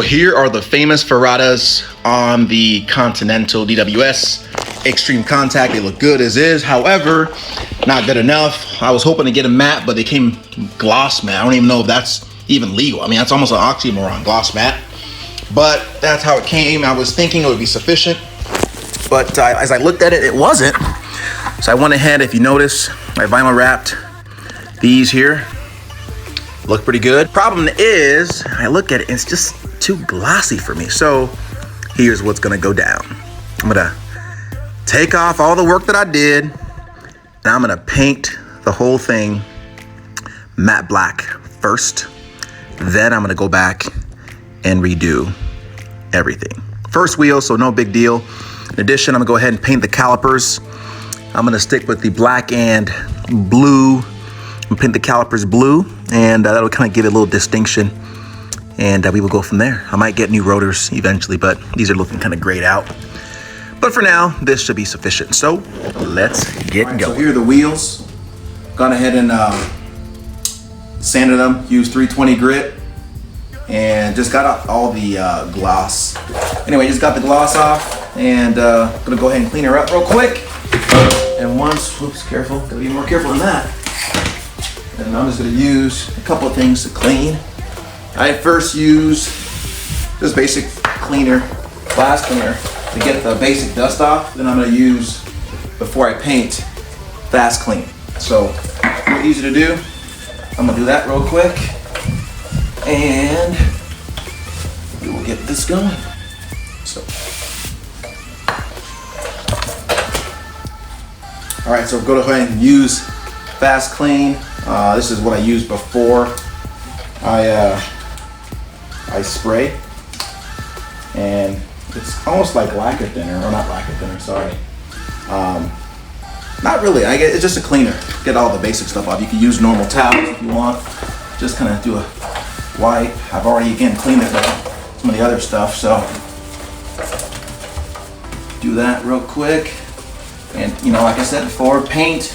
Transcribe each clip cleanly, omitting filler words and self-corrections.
here are the famous Ferratas on the Continental DWS Extreme Contact. They look good as is. However, not good enough. I was hoping to get a matte, but they came gloss matte. I don't even know if that's even legal. I mean, that's almost an oxymoron, gloss matte. But that's how it came. I was thinking it would be sufficient, but as I looked at it, it wasn't. So I went ahead, if you notice, I vinyl wrapped these here. Look pretty good. Problem is, I look at it, it's just too glossy for me. So here's what's gonna go down. I'm gonna take off all the work that I did, and I'm gonna paint the whole thing matte black first. Then I'm gonna go back and redo everything. First wheel, so no big deal. In addition, I'm gonna go ahead and paint the calipers. I'm gonna stick with the black and blue and paint the calipers blue, and that'll kind of give it a little distinction, and we will go from there. I might get new rotors eventually, but these are looking kind of grayed out. But for now, this should be sufficient. So let's get going. So here are the wheels. Gone ahead and sanded them, used 320 grit, and just got off all the gloss. Anyway, just got the gloss off, and gonna go ahead and clean her up real quick. And once, whoops, careful, gotta be more careful than that. And I'm just gonna use a couple of things to clean. I first use this basic cleaner, glass cleaner, to get the basic dust off. Then I'm gonna use, before I paint, fast clean. So, really easy to do. I'm gonna do that real quick, and we will get this going. So, all right, so go ahead and use fast clean. This is what I used before I spray, and it's almost like lacquer thinner, or not lacquer thinner, sorry. Not really, it's just a cleaner. Get all the basic stuff off. You can use normal towels if you want. Just kind of do a wipe. I've already, again, cleaned it with some of the other stuff, so do that real quick. And, you know, like I said before, paint,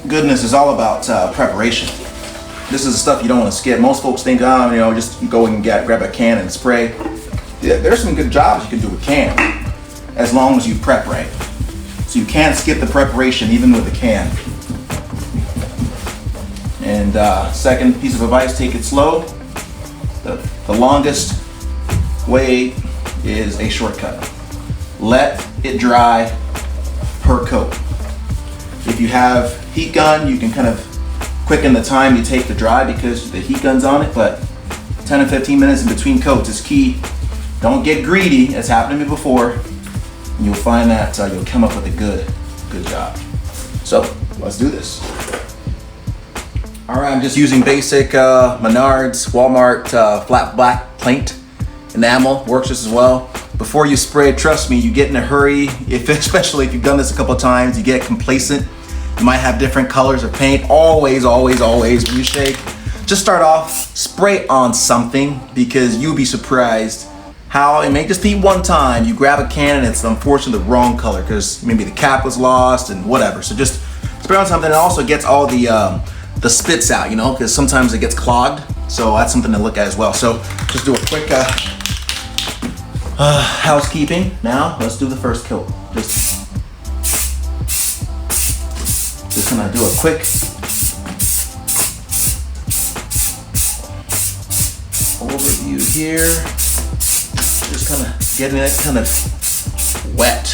goodness, is all about preparation. This is the stuff you don't want to skip. Most folks think, oh, you know, just go and grab a can and spray. Yeah, there's some good jobs you can do with cans, as long as you prep right. So you can't skip the preparation even with a can. And second piece of advice, take it slow. The longest way is a shortcut. Let it dry per coat. If you have heat gun, you can kind of quicken the time you take to dry because the heat gun's on it, but 10 to 15 minutes in between coats is key. Don't get greedy, it's happened to me before, and you'll find that you'll come up with a good job. So let's do this. All right, I'm just using basic Menards, Walmart flat black paint. Enamel works just as well. Before you spray, trust me, you get in a hurry, especially if you've done this a couple of times, you get complacent. You might have different colors of paint. Always, always, always, when you shake, just start off, spray on something, because you'll be surprised how it may just be one time. You grab a can and it's unfortunately the wrong color because maybe the cap was lost and whatever. So just spray on something. It also gets all the spits out, you know, because sometimes it gets clogged. So that's something to look at as well. So just do a quick housekeeping. Now let's do the first coat. Just gonna do a quick overview here. Just kind of getting it kind of wet.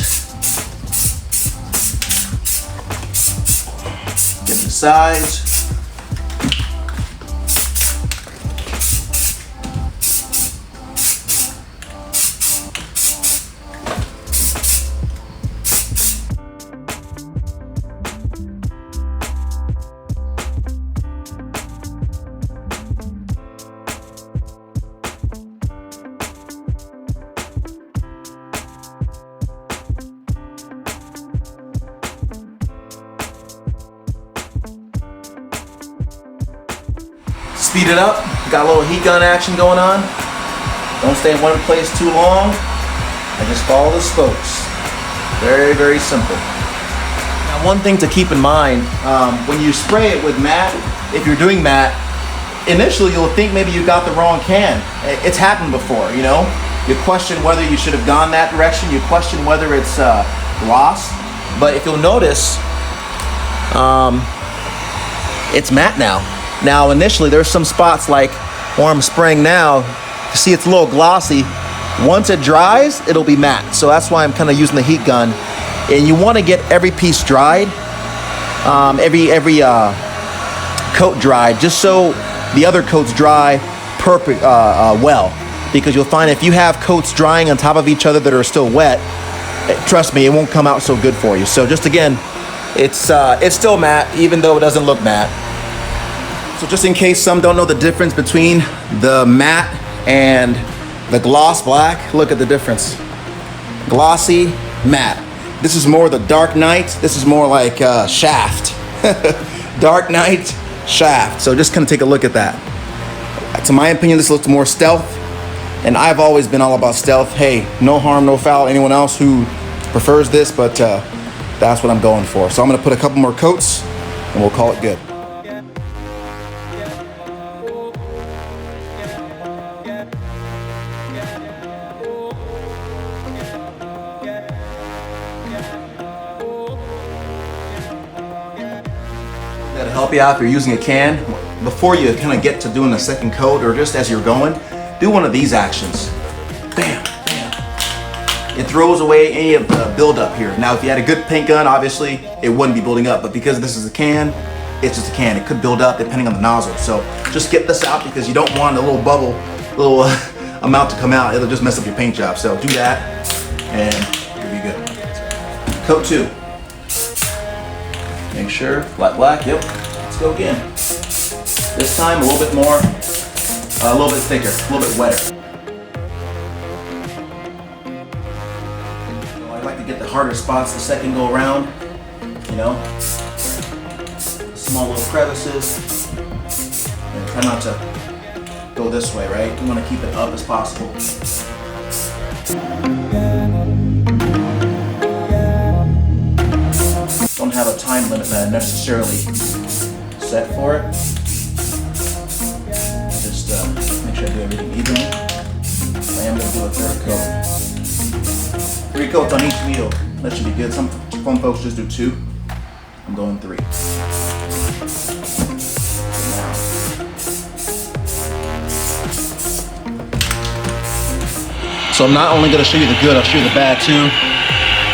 Get the sides. Speed it up, got a little heat gun action going on. Don't stay in one place too long, and just follow the spokes. Very, very simple. Now, one thing to keep in mind, when you spray it with matte, if you're doing matte, initially you'll think maybe you got the wrong can. It's happened before, you know? You question whether you should have gone that direction. You question whether it's gloss. But if you'll notice, it's matte now. Now initially there's some spots like where I'm spraying now, you see it's a little glossy. Once it dries, it'll be matte. So that's why I'm kind of using the heat gun. And you want to get every piece dried, every coat dried, just so the other coats dry perfect, well. Because you'll find if you have coats drying on top of each other that are still wet, trust me, it won't come out so good for you. So just again, it's still matte, even though it doesn't look matte. So just in case some don't know the difference between the matte and the gloss black, look at the difference. Glossy, matte. This is more the Dark Knight. This is more like Shaft. Dark Knight, Shaft. So just kind of take a look at that. To my opinion, this looks more stealth. And I've always been all about stealth. Hey, no harm, no foul. Anyone else who prefers this, but that's what I'm going for. So I'm gonna put a couple more coats and we'll call it good. That'll help you out if you're using a can. Before you kind of get to doing a second coat or just as you're going, do one of these actions. Bam, bam. It throws away any of the buildup here. Now, if you had a good paint gun, obviously, it wouldn't be building up. But because this is a can, it's just a can. It could build up depending on the nozzle. So just get this out because you don't want a little bubble, little amount to come out. It'll just mess up your paint job. So do that and you'll be good. Coat 2. Make sure, flat black, yep. Let's go again. This time a little bit more, a little bit thicker, a little bit wetter. So I like to get the harder spots the second go around, you know. Small little crevices. And try not to go this way, right? You want to keep it up as possible. Don't have a time limit that I necessarily set for it. Just make sure I do everything evenly. I am going to do a third coat. 3 coats on each wheel. That should be good. Some folks just do 2. I'm going 3. So I'm not only going to show you the good, I'll show you the bad too.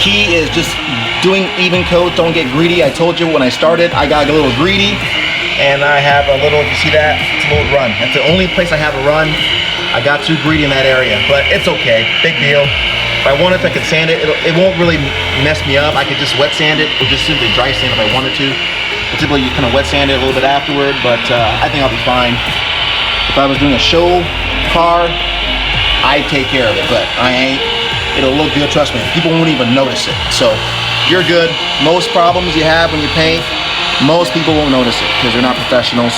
Key is just doing even coats. Don't get greedy. I told you when I started, I got a little greedy. And I have a little, you see that? It's a little run. That's the only place I have a run. I got too greedy in that area, but it's okay. Big deal. If I wanted to, I could sand it. It won't really mess me up. I could just wet sand it or just simply dry sand if I wanted to. But typically you kind of wet sand it a little bit afterward, but I think I'll be fine. If I was doing a show car, I'd take care of it, but I ain't. It'll look good, trust me. People won't even notice it. So you're good. Most problems you have when you paint, most people won't notice it because they're not professionals,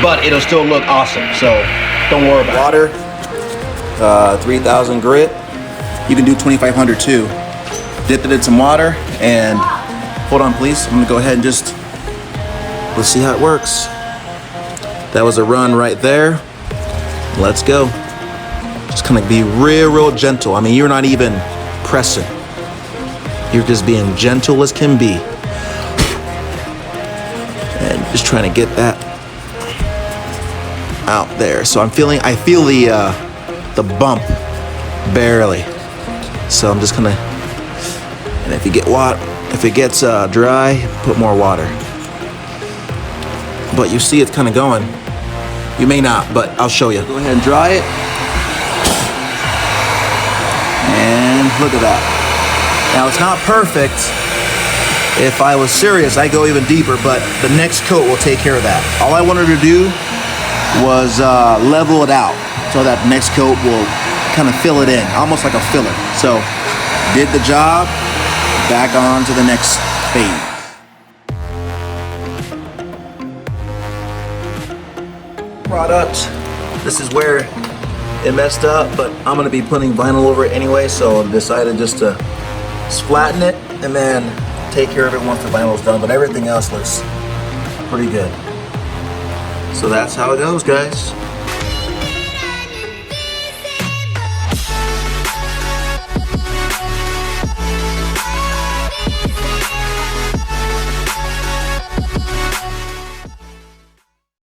but it'll still look awesome. So don't worry about it. Water, 3000 grit. You can do 2500 too. Dipped it in some water and hold on please. I'm gonna go ahead and just, let's see how it works. That was a run right there. Let's go. Just kind of be real gentle. I mean, you're not even pressing. You're just being gentle as can be. And just trying to get that out there. So I feel the bump barely. So I'm just gonna, and if you get if it gets dry, put more water. But you see it's kind of going. You may not, but I'll show you. Go ahead and dry it. And look at that. Now it's not perfect. If I was serious, I'd go even deeper, but the next coat will take care of that. All I wanted to do was level it out so that next coat will kind of fill it in, almost like a filler. So did the job, back on to the next phase. Product, this is where it messed up, but I'm gonna be putting vinyl over it anyway, so I decided just to flatten it and then take care of it once the vinyl is done, but everything else looks pretty good. So that's how it goes, guys.